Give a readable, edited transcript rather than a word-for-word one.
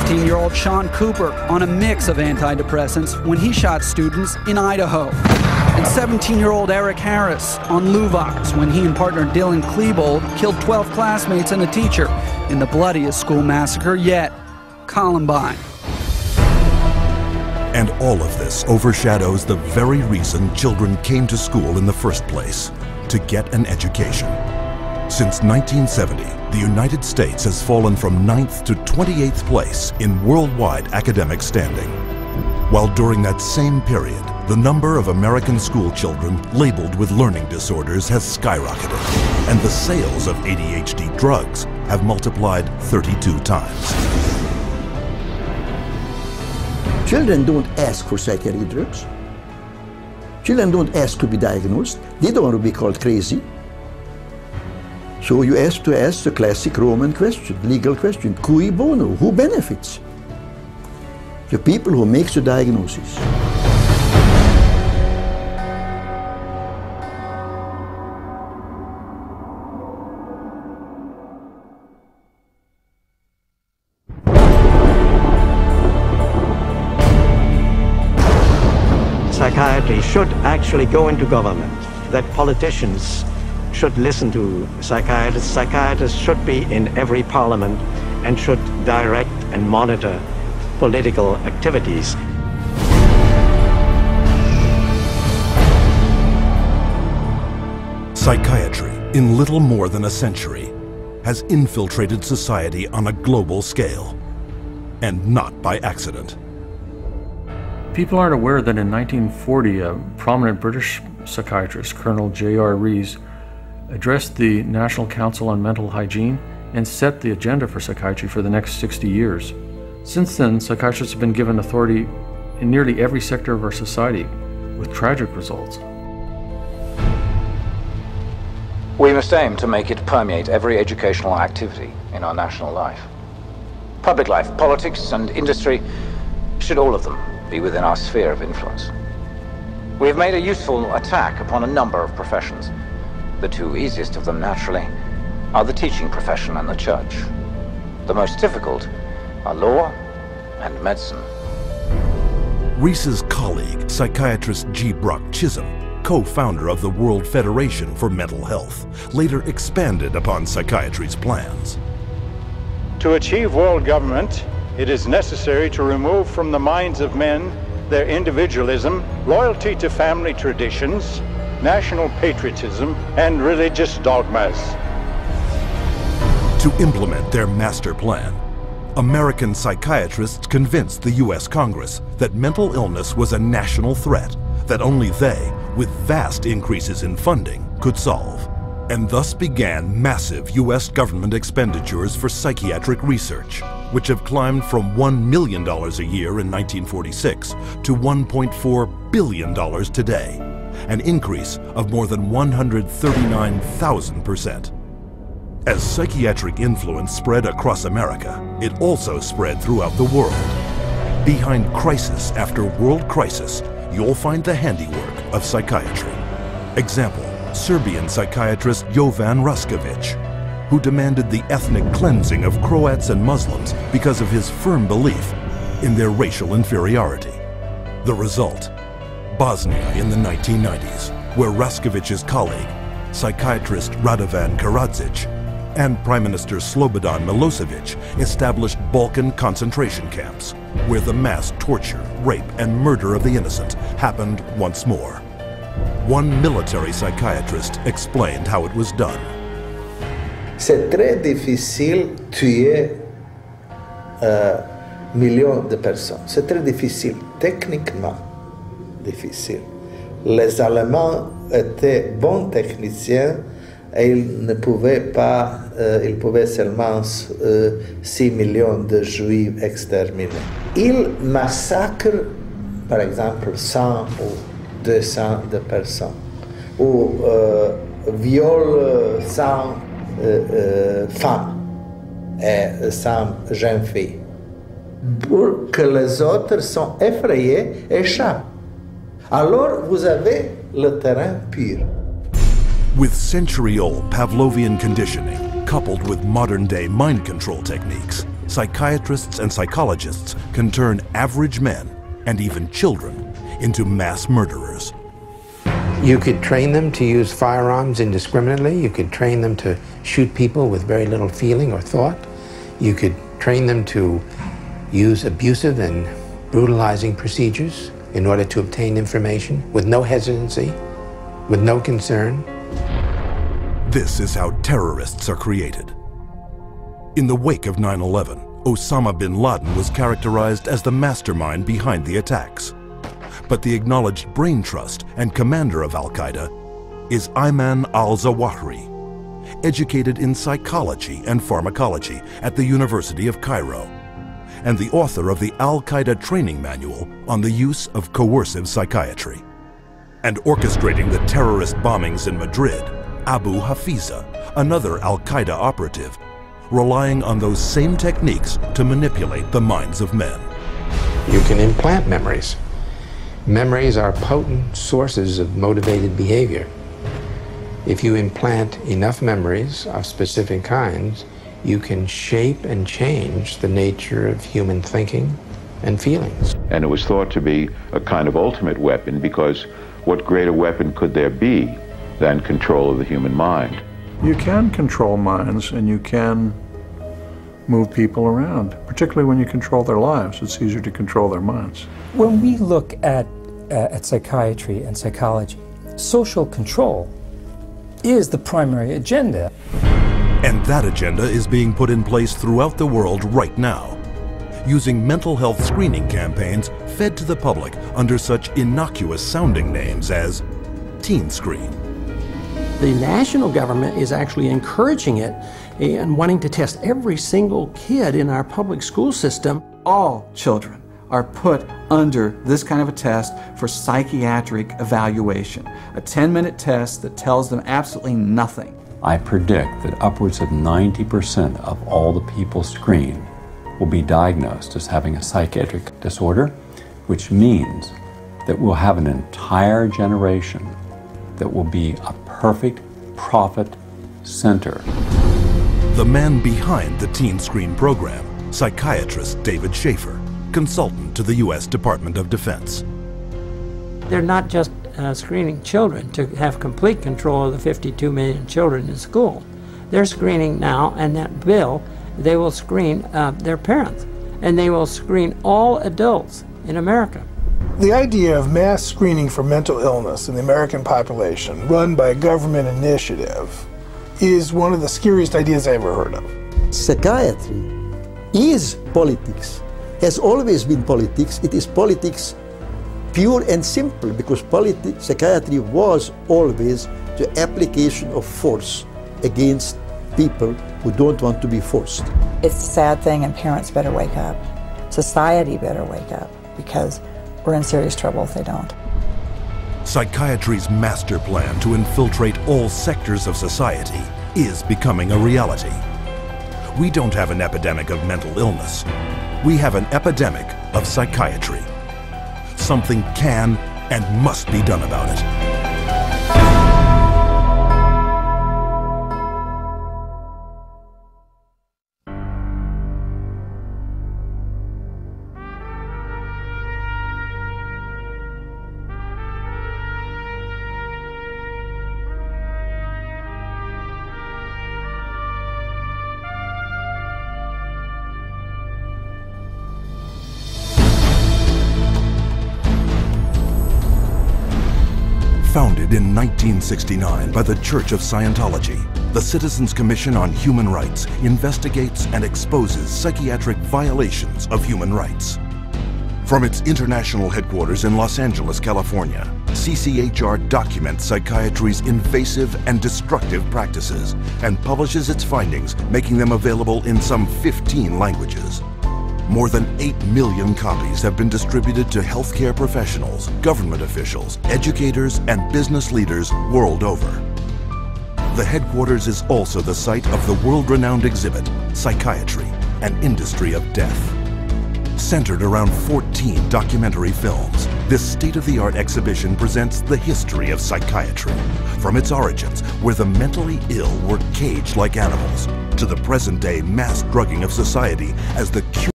15-year-old Sean Cooper on a mix of antidepressants when he shot students in Idaho. And 17-year-old Eric Harris on Luvox when he and partner Dylan Klebold killed 12 classmates and a teacher in the bloodiest school massacre yet, Columbine. And all of this overshadows the very reason children came to school in the first place, to get an education. Since 1970, the United States has fallen from 9th to 28th place in worldwide academic standing. While during that same period, the number of American school children labeled with learning disorders has skyrocketed, and the sales of ADHD drugs have multiplied 32 times. Children don't ask for psychiatric drugs. Children don't ask to be diagnosed. They don't want to be called crazy. So you ask the classic Roman question, legal question, cui bono, who benefits? The people who make the diagnosis. Psychiatry should actually go into government, that politicians should listen to psychiatrists. Psychiatrists should be in every parliament and should direct and monitor political activities. Psychiatry, in little more than a century, has infiltrated society on a global scale, and not by accident. People aren't aware that in 1940, a prominent British psychiatrist, Colonel J.R. Rees, addressed the National Council on Mental Hygiene and set the agenda for psychiatry for the next 60 years. Since then, psychiatrists have been given authority in nearly every sector of our society, with tragic results. We must aim to make it permeate every educational activity in our national life. Public life, politics, and industry should all of them be within our sphere of influence. We have made a useful attack upon a number of professions. The two easiest of them, naturally, are the teaching profession and the church. The most difficult are law and medicine. Rees's colleague, psychiatrist G. Brock Chisholm, co-founder of the World Federation for Mental Health, later expanded upon psychiatry's plans. To achieve world government, it is necessary to remove from the minds of men their individualism, loyalty to family traditions, national patriotism, and religious dogmas. To implement their master plan, American psychiatrists convinced the U.S. Congress that mental illness was a national threat that only they, with vast increases in funding, could solve. And thus began massive U.S. government expenditures for psychiatric research, which have climbed from $1 million a year in 1946 to $1.4 billion today, an increase of more than 139,000%. As psychiatric influence spread across America, it also spread throughout the world. Behind crisis after world crisis, you'll find the handiwork of psychiatry. Example, Serbian psychiatrist Jovan Raskovic, who demanded the ethnic cleansing of Croats and Muslims because of his firm belief in their racial inferiority. The result, Bosnia in the 1990s, where Raskovic's colleague, psychiatrist Radovan Karadzic, and Prime Minister Slobodan Milosevic established Balkan concentration camps, where the mass torture, rape, and murder of the innocent happened once more. One military psychiatrist explained how it was done. C'est très difficile tuer millions de personnes. C'est très difficile, techniquement difficile. Les Allemands étaient bons techniciens et ils ne pouvaient pas, ils pouvaient seulement 6 millions de Juifs exterminés. Ils massacrent, par exemple, 100 ou 200 de personnes, ou violent 100 femmes et 100 jeunes filles, pour que les autres sont effrayés et échappent. Alors vous avez le terrain pur. With century-old Pavlovian conditioning, coupled with modern-day mind control techniques, psychiatrists and psychologists can turn average men, and even children, into mass murderers. You could train them to use firearms indiscriminately. You could train them to shoot people with very little feeling or thought. You could train them to use abusive and brutalizing procedures in order to obtain information with no hesitancy, with no concern. This is how terrorists are created. In the wake of 9/11, Osama bin Laden was characterized as the mastermind behind the attacks. But the acknowledged brain trust and commander of Al-Qaeda is Ayman al-Zawahiri, educated in psychology and pharmacology at the University of Cairo, and the author of the Al-Qaeda training manual on the use of coercive psychiatry. And orchestrating the terrorist bombings in Madrid, Abu Hafiza, another Al-Qaeda operative, relying on those same techniques to manipulate the minds of men. You can implant memories. Memories are potent sources of motivated behavior. If you implant enough memories of specific kinds, you can shape and change the nature of human thinking and feelings. And it was thought to be a kind of ultimate weapon, because what greater weapon could there be than control of the human mind? You can control minds, and you can move people around, particularly when you control their lives. It's easier to control their minds. When we look at psychiatry and psychology, social control is the primary agenda. And that agenda is being put in place throughout the world right now, using mental health screening campaigns fed to the public under such innocuous sounding names as Teen Screen. The national government is actually encouraging it and wanting to test every single kid in our public school system. All children are put under this kind of a test for psychiatric evaluation, a 10-minute test that tells them absolutely nothing. I predict that upwards of 90% of all the people screened will be diagnosed as having a psychiatric disorder, which means that we'll have an entire generation that will be a perfect profit center. The man behind the Teen Screen program, psychiatrist David Schaefer, consultant to the U.S. Department of Defense. They're not just screening children to have complete control of the 52 million children in school. They're screening now, and that bill, they will screen their parents, and they will screen all adults in America. The idea of mass screening for mental illness in the American population, run by a government initiative, is one of the scariest ideas I ever heard of. Psychiatry is politics, has always been politics. It is politics pure and simple, because psychiatry was always the application of force against people who don't want to be forced. It's a sad thing, and parents better wake up. Society better wake up, because we're in serious trouble if they don't. Psychiatry's master plan to infiltrate all sectors of society is becoming a reality. We don't have an epidemic of mental illness. We have an epidemic of psychiatry. Something can and must be done about it. Founded in 1969 by the Church of Scientology, the Citizens Commission on Human Rights investigates and exposes psychiatric violations of human rights. From its international headquarters in Los Angeles, California, CCHR documents psychiatry's invasive and destructive practices and publishes its findings, making them available in some 15 languages. More than 8 million copies have been distributed to healthcare professionals, government officials, educators, and business leaders world over. The headquarters is also the site of the world-renowned exhibit, Psychiatry, an Industry of Death. Centered around 14 documentary films, this state-of-the-art exhibition presents the history of psychiatry, from its origins, where the mentally ill were caged like animals, to the present-day mass drugging of society as the cure